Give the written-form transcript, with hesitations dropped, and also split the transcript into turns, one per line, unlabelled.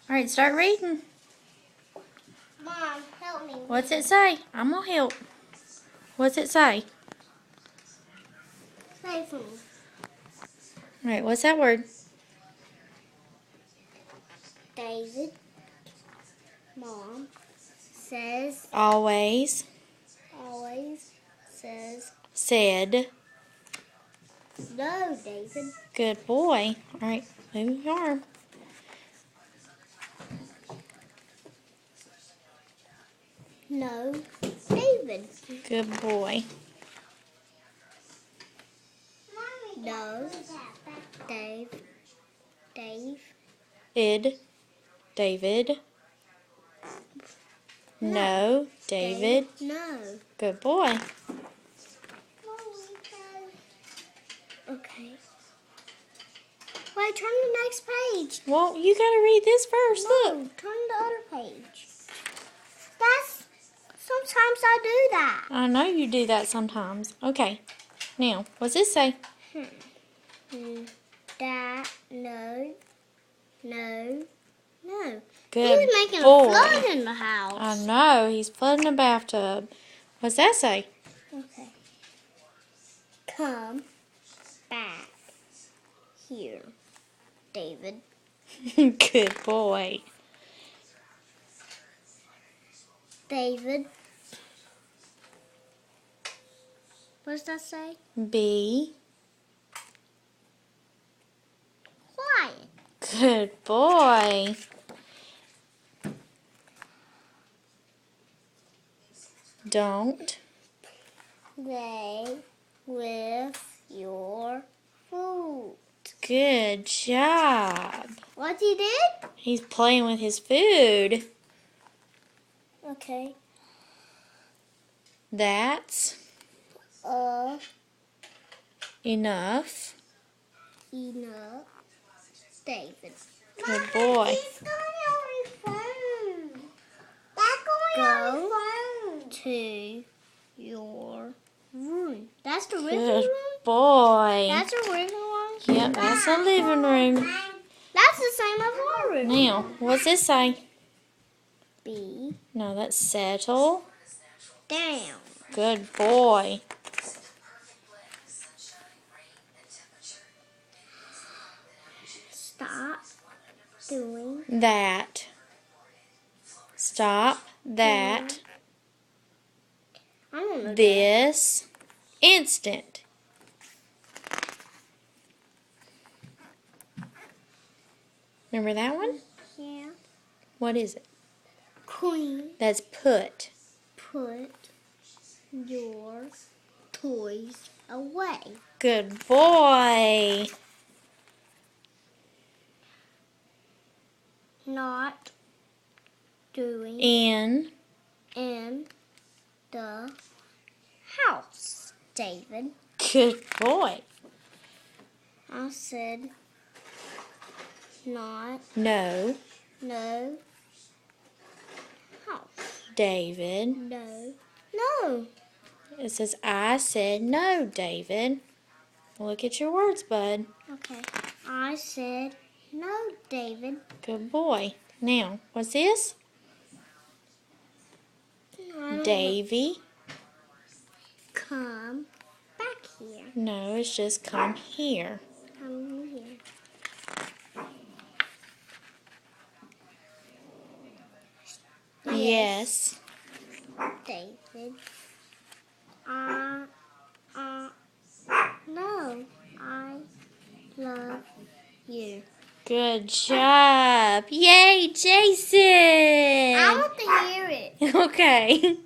Alright, start reading.
Mom, help me.
What's it say? I'm going to help. What's it say?
Say for me.
Alright, what's that word?
David. Mom says.
Always.
Always says.
Said.
No, David.
Good boy. Alright, move your arm.
No, David.
Good boy.
No, Dave. Dave.
David. No, David.
No.
Good boy.
Okay. Wait, turn to the next page.
Well, you gotta read this first.
No,
Look.
turn to the other page. Sometimes I do that.
I know you do that sometimes. Okay. Now, what's this say?
That, no.
Good
He's making
boy.
a flood in the house.
I know. He's flooding the bathtub. What's that say?
Okay. Come back here, David.
Good boy.
David. What does that say?
Be.
Quiet.
Good boy. Don't.
Play with your food.
Good job.
What he did?
He's playing with his food.
Okay.
That's enough.
Enough. David.
Good boy.
He's going on his phone. That's going on his phone. To your room. That's the living
Good
room?
boy.
That's a living room?
Yep, that's a living room.
That's the same as our room.
Now, what's this say?
Be
No, that's settle.
down.
Good boy.
Stop doing
That. Stop that.
I don't know.
This instant. Remember that one?
Yeah.
What is it?
Queen,
That's put.
put your toys away.
Good boy.
Not doing
In.
in the house, David.
Good boy.
I said not
No,
house.
David.
No.
It says, I said no, David. Look at your words, bud.
Okay. I said no, David.
Good boy. Now, what's this? Davy.
Come back here.
No, it's just come here.
Come here.
Yes.
David. No, I love you.
Good job. Yay, Jason.
I want to hear it.
Okay.